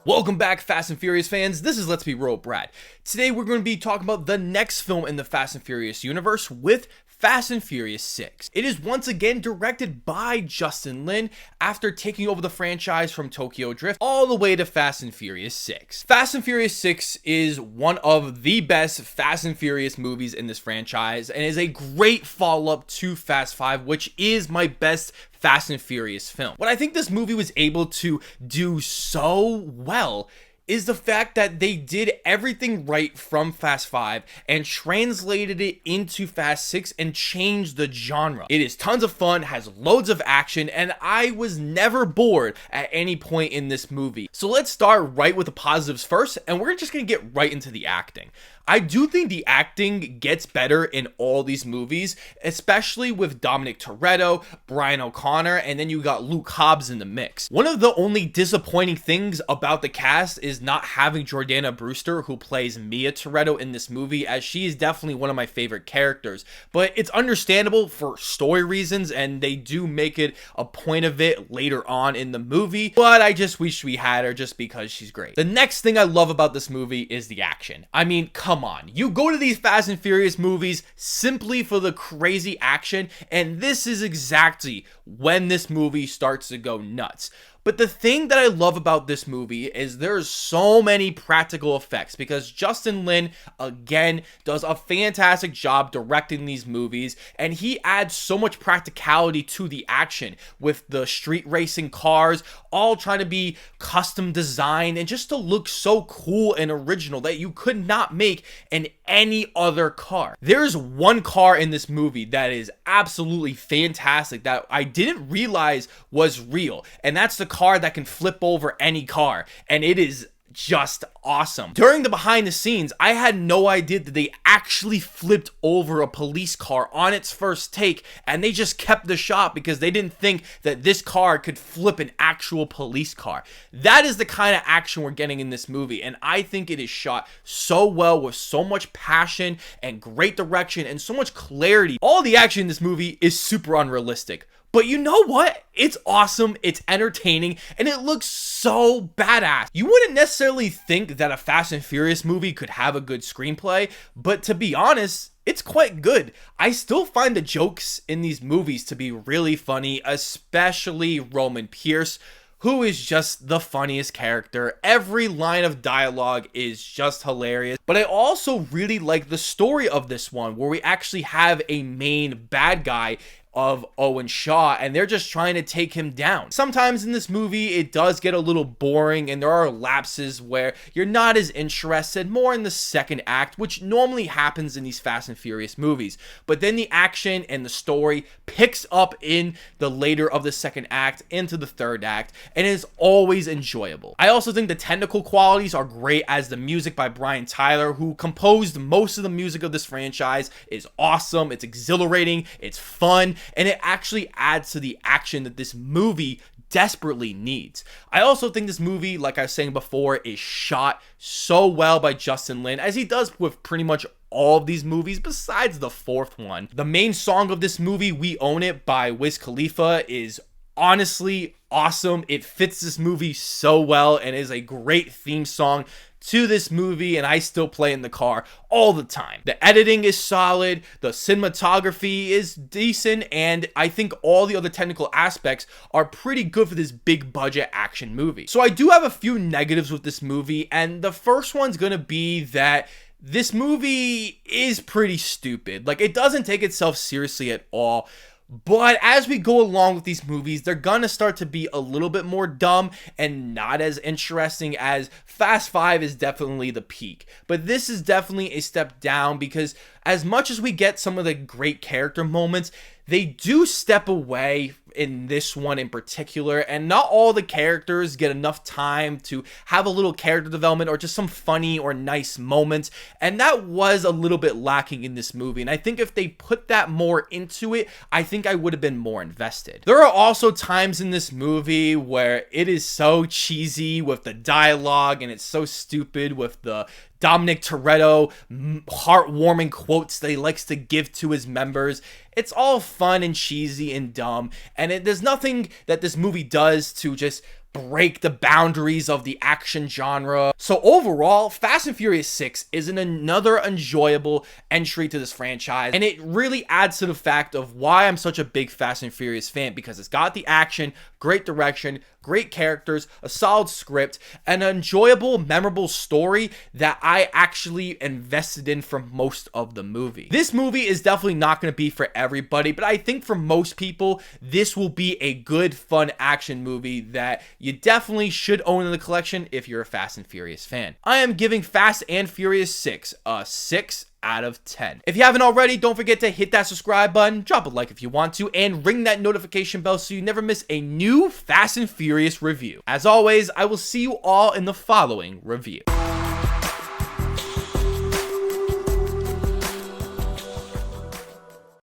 Welcome back, Fast and Furious fans. This is Let's Be Real Brad. Today we're going to be talking about the next film in the Fast and Furious universe with Fast and Furious 6. It is once again directed by Justin Lin after taking over the franchise from Tokyo Drift all the way to Fast and Furious 6. Fast and Furious 6 is one of the best Fast and Furious movies in this franchise and is a great follow-up to Fast 5, which is my best Fast and Furious film. What I think this movie was able to do so well is the fact that they did everything right from Fast 5 and translated it into Fast 6 and changed the genre. It is tons of fun, has loads of action, and I was never bored at any point in this movie. So let's start right with the positives first, and we're just gonna get right into the acting. I do think the acting gets better in all these movies, especially with Dominic Toretto, Brian O'Connor, and then you got Luke Hobbs in the mix. One of the only disappointing things about the cast is not having Jordana Brewster, who plays Mia Toretto in this movie, as she is definitely one of my favorite characters. But it's understandable for story reasons, and they do make it a point of it later on in the movie, but I just wish we had her just because she's great. The next thing I love about this movie is the action. I mean, come on. You go to these Fast and Furious movies simply for the crazy action, and this is exactly when this movie starts to go nuts. But the thing that I love about this movie is there's so many practical effects because Justin Lin, again, does a fantastic job directing these movies, and he adds so much practicality to the action with the street racing cars all trying to be custom designed and just to look so cool and original that you could not make in any other car. There's one car in this movie that is absolutely fantastic that I didn't realize was real, and that's the car that can flip over any car, and it is just awesome. During the behind the scenes, I had no idea that they actually flipped over a police car on its first take, and they just kept the shot because they didn't think that this car could flip an actual police car. That is the kind of action we're getting in this movie, and I think it is shot so well with so much passion and great direction and so much clarity. All the action in this movie is super unrealistic. But you know what? It's awesome, it's entertaining, and it looks so badass. You wouldn't necessarily think that a Fast and Furious movie could have a good screenplay, but to be honest, it's quite good. I still find the jokes in these movies to be really funny, especially Roman Pierce, who is just the funniest character. Every line of dialogue is just hilarious. But I also really like the story of this one, where we actually have a main bad guy of Owen Shaw, and they're just trying to take him down. Sometimes in this movie, it does get a little boring, and there are lapses where you're not as interested, more in the second act, which normally happens in these Fast and Furious movies. But then the action and the story picks up in the later of the second act into the third act, and is always enjoyable. I also think the technical qualities are great, as the music by Brian Tyler, who composed most of the music of this franchise, is awesome. It's exhilarating, it's fun, and it actually adds to the action that this movie desperately needs. I also think this movie, like I was saying before, is shot so well by Justin Lin, as he does with pretty much all of these movies besides the fourth one. The main song of this movie, We Own It by Wiz Khalifa, is honestly awesome. It fits this movie so well and is a great theme song to this movie, and I still play in the car all the time. The editing is solid, the cinematography is decent, and I think all the other technical aspects are pretty good for this big budget action movie. So I do have a few negatives with this movie, and the first one's gonna be that this movie is pretty stupid. Like, it doesn't take itself seriously at all. But as we go along with these movies, they're gonna start to be a little bit more dumb and not as interesting, as Fast 5 is definitely the peak. But this is definitely a step down, because as much as we get some of the great character moments, they do step away in this one in particular, and not all the characters get enough time to have a little character development or just some funny or nice moments, and that was a little bit lacking in this movie. And I think if they put that more into it, I think I would have been more invested. There are also times in this movie where it is so cheesy with the dialogue, and it's so stupid with the Dominic Toretto heartwarming quotes that he likes to give to his members. It's all fun and cheesy and dumb, and there's nothing that this movie does to just break the boundaries of the action genre. So overall, Fast and Furious 6 is another enjoyable entry to this franchise, and it really adds to the fact of why I'm such a big Fast and Furious fan, because it's got the action, great direction, great characters, a solid script, and an enjoyable, memorable story that I actually invested in for most of the movie. This movie is definitely not going to be for everybody, but I think for most people, this will be a good, fun action movie that you definitely should own in the collection if you're a Fast and Furious fan. I am giving Fast and Furious 6 a 6 out of 10. If you haven't already, don't forget to hit that subscribe button, drop a like if you want to, and ring that notification bell so you never miss a new Fast and Furious review. As always, I will see you all in the following review.